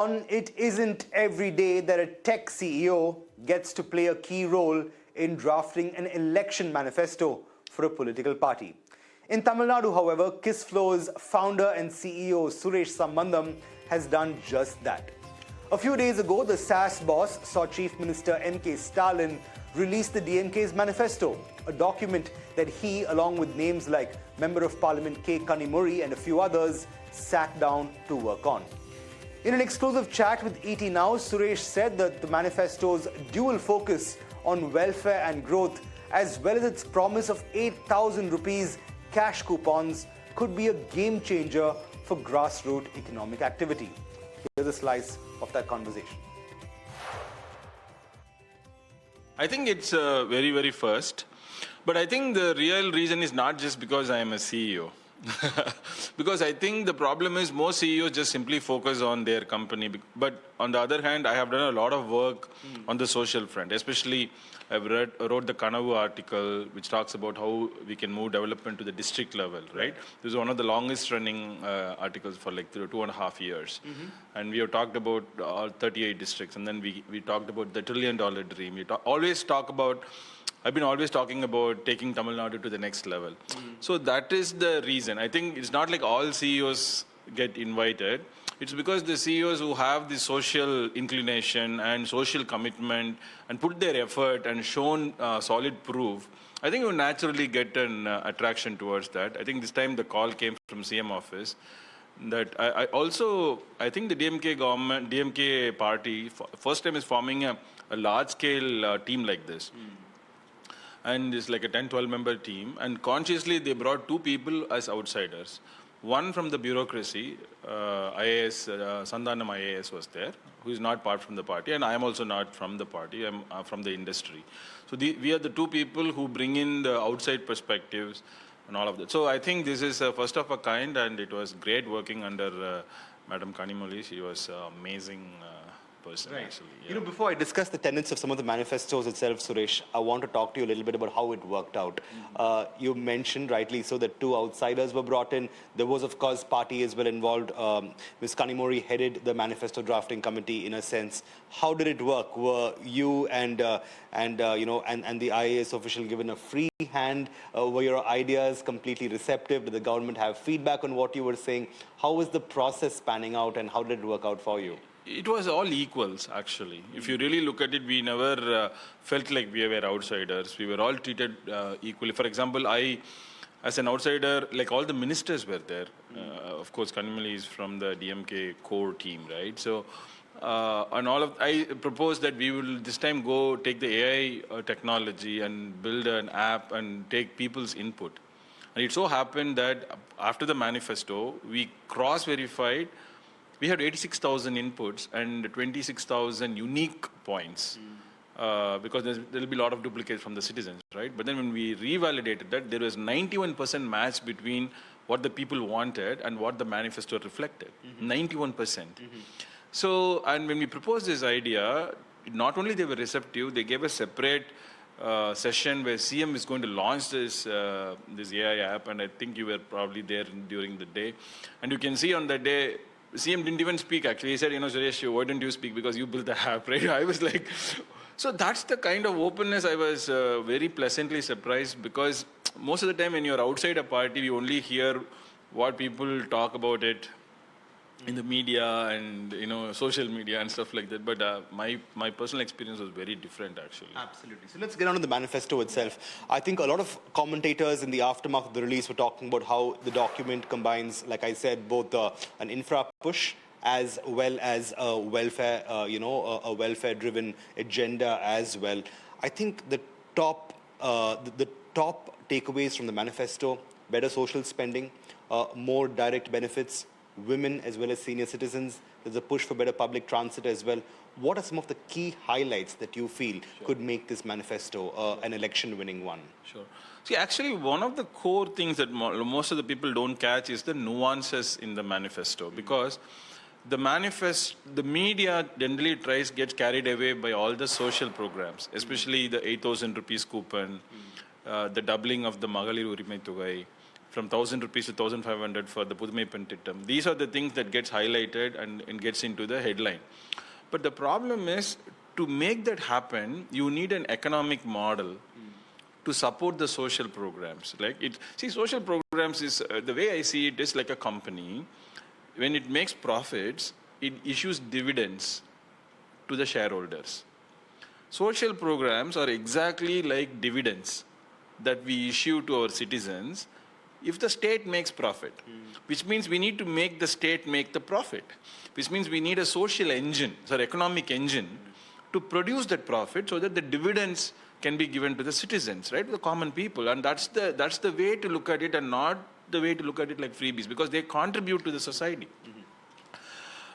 It isn't every day that a tech CEO gets to play a key role in drafting an election manifesto for a political party. In Tamil Nadu, however, Kissflow's founder and CEO Suresh Sambandam has done just that. A few days ago, the SaaS boss saw Chief Minister M.K. Stalin release the DMK's manifesto, a document that he, along with names like Member of Parliament K. Kanimuri and a few others, sat down to work on. In an exclusive chat with ET Now, Suresh said that the manifesto's dual focus on welfare and growth, as well as its promise of 8,000 rupees cash coupons, could be a game changer for grassroots economic activity. Here's a slice of that conversation. I think it's very, very first. But I think the real reason is not just because I am a CEO. Because I think the problem is most CEOs just simply focus on their company. But on the other hand, I have done a lot of work on the social front. Especially, I've wrote the Kanavu article, which talks about how we can move development to the district level, right? This is one of the longest running articles for like 2.5 years. And we have talked about all 38 districts. And then we talked about the $1 trillion dream. I've been always talking about taking Tamil Nadu to the next level. So that is the reason. I think it's not like all CEOs get invited. It's because the CEOs who have the social inclination and social commitment and put their effort and shown solid proof, I think you naturally get an attraction towards that. I think this time the call came from CM office that I think the DMK government, DMK party, first time is forming a large-scale team like this. And it's like a 10-12 member team, and consciously they brought two people as outsiders. One from the bureaucracy, IAS, Sandhanam IAS was there, who is not part from the party, and I am also not from the party, I'm from the industry. So we are the two people who bring in the outside perspectives and all of that. So I think this is first of a kind, and it was great working under Madam Kanimuri. She was amazing person, actually. Yeah. You know, before I discuss the tenets of some of the manifestos itself, Suresh, I want to talk to you a little bit about how it worked out. You mentioned rightly so that two outsiders were brought in. There was, of course, party as well involved. Ms. Kanimuri headed the manifesto drafting committee in a sense. How did it work? Were you and the IAS official given a free hand? Were your ideas completely receptive? Did the government have feedback on what you were saying? How was the process panning out, and how did it work out for you? It was all equals, actually. If you really look at it, we never felt like we were outsiders. We were all treated equally. For example, I, as an outsider, like all the ministers were there. Of course, Kanimuri is from the DMK core team, right? So, I proposed that we will this time go take the AI technology and build an app and take people's input. And it so happened that after the manifesto, we cross-verified. We had 86,000 inputs and 26,000 unique points because there will be a lot of duplicates from the citizens, right? But then when we revalidated that, there was 91% match between what the people wanted and what the manifesto reflected. 91%. So, and when we proposed this idea, not only they were receptive, they gave a separate session where CM is going to launch this AI app, and I think you were probably there during the day. And you can see on that day, CM didn't even speak, actually. He said, Suresh, why don't you speak? Because you built the app, right? I was like, so that's the kind of openness I was very pleasantly surprised, because most of the time when you're outside a party, you only hear what people talk about it in the media and, social media and stuff like that. But my personal experience was very different, actually. Absolutely. So let's get on to the manifesto itself. I think a lot of commentators in the aftermath of the release were talking about how the document combines, like I said, both an infra push as well as a welfare, a welfare-driven agenda as well. I think the top takeaways from the manifesto: better social spending, more direct benefits, women as well as senior citizens. There's a push for better public transit as well. What are some of the key highlights that you feel could make this manifesto an election-winning one? Sure. See, actually, one of the core things that most of the people don't catch is the nuances in the manifesto, because the media generally gets carried away by all the social programs, especially the 8,000 rupees coupon, the doubling of the Magalir Urimai Thugai, from 1,000 rupees to 1,500 for the Pudhmai Pentittam. These are the things that gets highlighted and gets into the headline. But the problem is, to make that happen, you need an economic model to support the social programs. Social programs is, the way I see it is like a company. When it makes profits, it issues dividends to the shareholders. Social programs are exactly like dividends that we issue to our citizens if the state makes profit, which means we need to make the state make the profit, which means we need a social engine, economic engine, to produce that profit so that the dividends can be given to the citizens, right, the common people. And that's the way to look at it, and not the way to look at it like freebies, because they contribute to the society.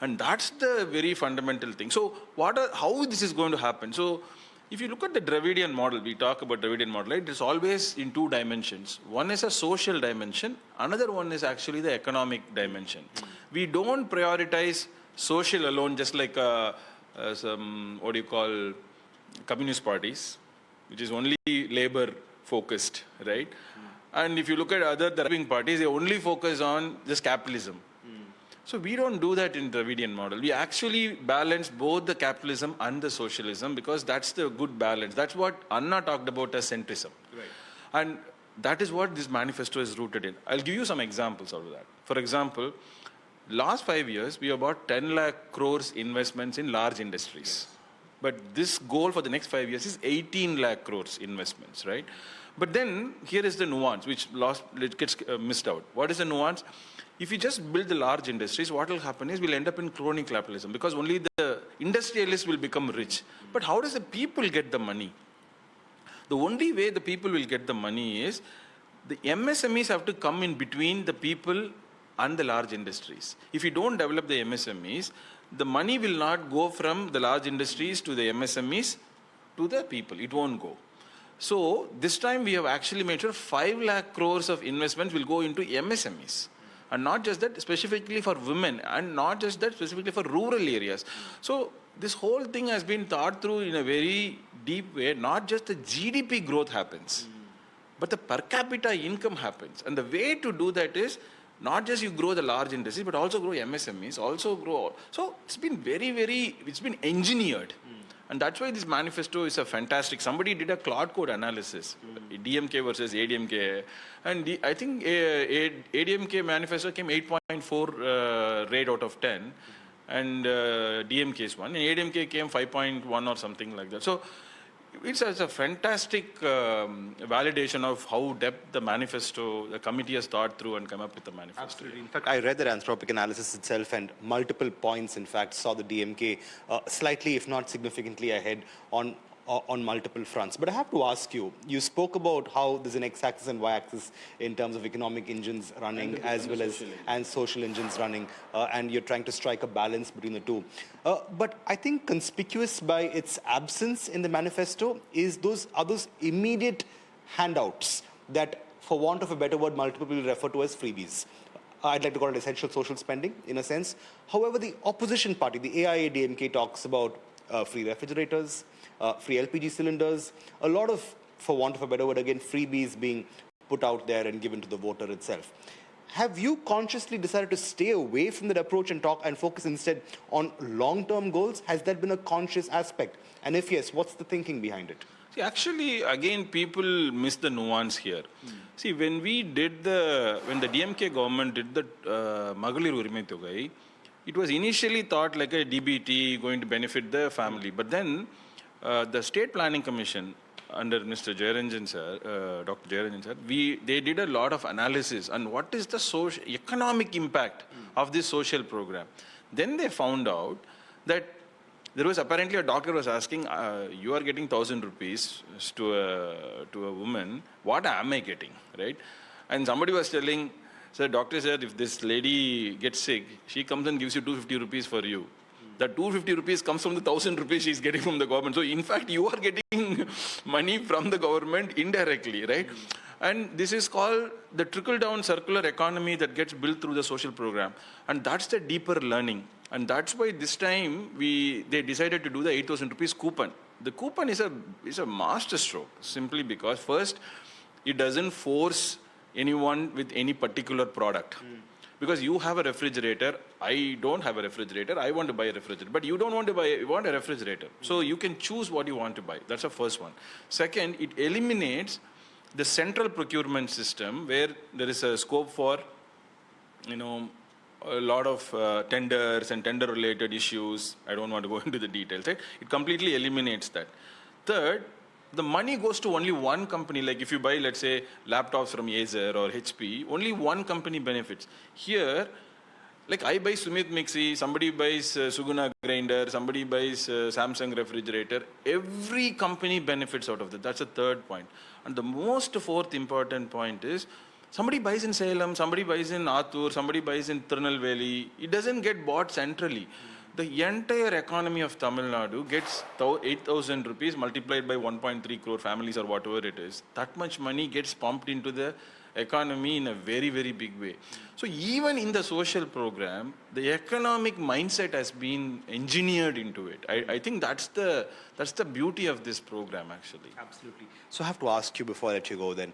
And that's the very fundamental thing. So how this is going to happen? So if you look at the Dravidian model, we talk about Dravidian model, right? It's always in two dimensions. One is a social dimension. Another one is actually the economic dimension. We don't prioritize social alone, just like some, communist parties, which is only labor focused, right? And if you look at other right-wing parties, they only focus on just capitalism. So we don't do that in Dravidian model. We actually balance both the capitalism and the socialism, because that's the good balance. That's what Anna talked about as centrism. Right. And that is what this manifesto is rooted in. I'll give you some examples out of that. For example, last 5 years, we have about 10 lakh crores investments in large industries. Yes. But this goal for the next 5 years is 18 lakh crores investments, right? But then here is the nuance, which gets missed out. What is the nuance? If you just build the large industries, what will happen is we'll end up in crony capitalism, because only the industrialists will become rich. But how does the people get the money? The only way the people will get the money is the MSMEs have to come in between the people and the large industries. If you don't develop the MSMEs, the money will not go from the large industries to the MSMEs to the people. It won't go. So this time we have actually made sure 5 lakh crores of investments will go into MSMEs. And not just that, specifically for women, and not just that, specifically for rural areas. So this whole thing has been thought through in a very deep way. Not just the GDP growth happens, but the per capita income happens. And the way to do that is not just you grow the large industries, but also grow MSMEs, also grow. So it's been it's been engineered. And that's why this manifesto is a fantastic. Somebody did a cloud code analysis, DMK versus ADMK. And I think ADMK manifesto came 8.4 rate out of 10. And DMK's one. And ADMK came 5.1 or something like that. So it's a fantastic validation of how depth the manifesto, the committee has thought through and come up with the manifesto. Absolutely. In fact, I read that Anthropic analysis itself, and multiple points, in fact, saw the DMK slightly, if not significantly ahead on multiple fronts. But I have to ask you, you spoke about how there's an x-axis and y-axis in terms of economic engines running as well as social engines running, and you're trying to strike a balance between the two. But I think conspicuous by its absence in the manifesto is those immediate handouts that, for want of a better word, multiple people refer to as freebies. I'd like to call it essential social spending, in a sense. However, the opposition party, the AIADMK, talks about free refrigerators, free LPG cylinders, a lot of, for want of a better word again, freebies being put out there and given to the voter itself. Have you consciously decided to stay away from that approach and focus instead on long-term goals? Has that been a conscious aspect? And if yes, what's the thinking behind it? See, actually, again, people miss the nuance here. See, when the DMK government did the Magalir Urimai Togai, it was initially thought like a DBT going to benefit the family. But then the State Planning Commission under Mr. Jayaranjan sir, Dr. Jayaranjan sir, they did a lot of analysis on what is the economic impact of this social program. Then they found out that there was apparently a doctor was asking, you are getting 1,000 rupees to a woman, what am I getting, right? And somebody was telling, sir, doctor said, if this lady gets sick, she comes and gives you 250 rupees for you. That 250 rupees comes from the 1,000 rupees she's getting from the government. So in fact, you are getting money from the government indirectly, right? And this is called the trickle-down circular economy that gets built through the social program. And that's the deeper learning. And that's why this time they decided to do the 8,000 rupees coupon. The coupon is a master stroke, simply because first, it doesn't force anyone with any particular product. Because you have a refrigerator, I don't have a refrigerator, I want to buy a refrigerator. But you don't want to buy, you want a refrigerator. So you can choose what you want to buy. That's the first one. Second, it eliminates the central procurement system where there is a scope for, a lot of tenders and tender-related issues. I don't want to go into the details. Right? It completely eliminates that. Third, the money goes to only one company. Like if you buy, let's say, laptops from Acer or HP, only one company benefits. Here, like I buy Sumit Mixi, somebody buys Suguna grinder, somebody buys Samsung refrigerator. Every company benefits out of that. That's the third point. And the fourth important point is, somebody buys in Salem, somebody buys in Athur, somebody buys in Tirunelveli. It doesn't get bought centrally. The entire economy of Tamil Nadu gets 8,000 rupees multiplied by 1.3 crore families or whatever it is. That much money gets pumped into the economy in a very, very big way. So even in the social program, the economic mindset has been engineered into it. I think that's the beauty of this program, actually. Absolutely. So I have to ask you before I let you go then,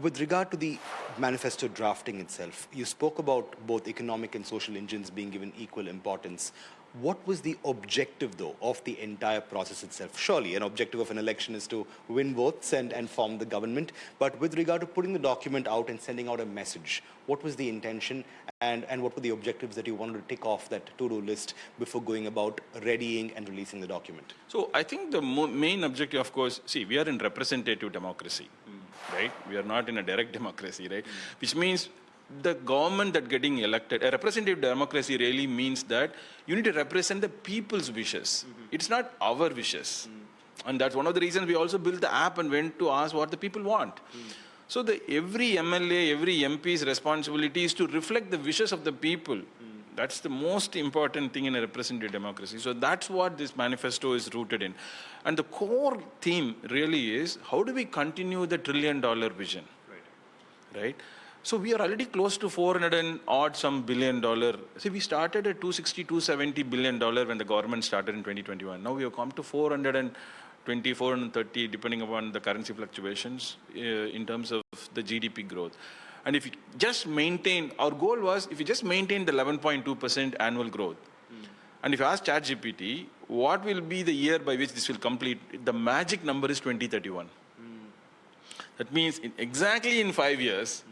with regard to the manifesto drafting itself, you spoke about both economic and social engines being given equal importance. What was the objective, though, of the entire process itself? Surely an objective of an election is to win votes and form the government. But with regard to putting the document out and sending out a message, what was the intention and what were the objectives that you wanted to tick off that to-do list before going about readying and releasing the document? So I think the main objective, of course, see, we are in representative democracy, right? We are not in a direct democracy, right? Which means the government that getting elected, a representative democracy really means that you need to represent the people's wishes. It's not our wishes. And that's one of the reasons we also built the app and went to ask what the people want. So every MLA, every MP's responsibility is to reflect the wishes of the people. That's the most important thing in a representative democracy. So that's what this manifesto is rooted in. And the core theme really is, how do we continue the $1 trillion vision? Right? So we are already close to 400 and odd some billion dollar. See, we started at 260, 270 billion dollar when the government started in 2021. Now we have come to 420, 430, depending upon the currency fluctuations in terms of the GDP growth. And if you just maintain, our goal was, if you just maintain the 11.2% annual growth, and if you ask ChatGPT, what will be the year by which this will complete, the magic number is 2031. That means exactly in 5 years,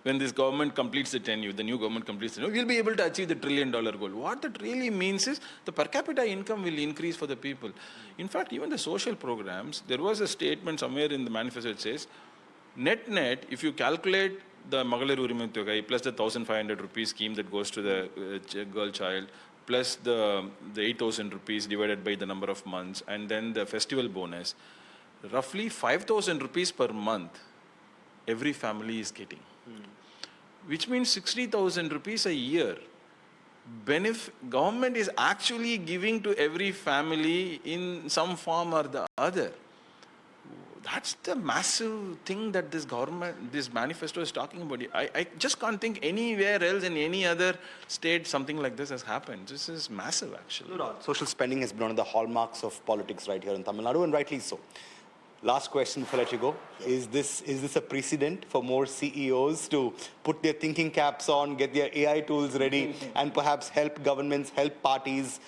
when this government completes the tenure, the new government completes the tenure, we'll be able to achieve the $1 trillion goal. What that really means is the per capita income will increase for the people. In fact, even the social programs, there was a statement somewhere in the manifesto that says, net, if you calculate the Magalar Urimai Togai plus the 1,500 rupees scheme that goes to the girl child, plus the 8,000 rupees divided by the number of months, and then the festival bonus, roughly 5,000 rupees per month, every family is getting. Which means 60,000 rupees a year. Government is actually giving to every family in some form or the other. That's the massive thing that this manifesto is talking about. I just can't think anywhere else in any other state something like this has happened. This is massive, actually. No doubt. Social spending has been one of the hallmarks of politics right here in Tamil Nadu, and rightly so. Last question before I let you go. Is this a precedent for more CEOs to put their thinking caps on, get their AI tools ready, and perhaps help governments, help parties,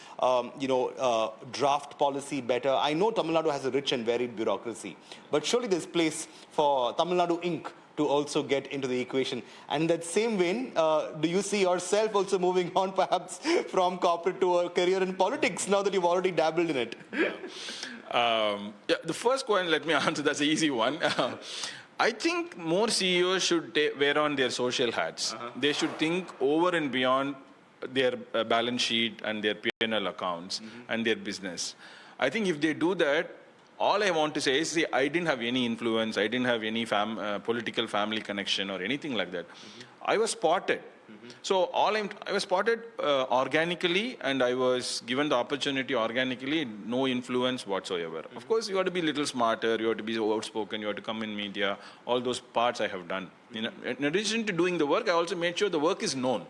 draft policy better? I know Tamil Nadu has a rich and varied bureaucracy, but surely there's place for Tamil Nadu Inc. to also get into the equation. And in that same vein, do you see yourself also moving on perhaps from corporate to a career in politics now that you've already dabbled in it? The first question, let me answer, that's an easy one. I think more CEOs should wear on their social hats. They should think over and beyond their balance sheet and their P&L accounts and their business. I think if they do that, all I want to say is, see, I didn't have any influence, I didn't have any political family connection or anything like that. I was spotted. So I was spotted organically, and I was given the opportunity organically, no influence whatsoever. Of course, you have to be a little smarter, you have to be outspoken, you have to come in media, all those parts I have done. In addition to doing the work, I also made sure the work is known.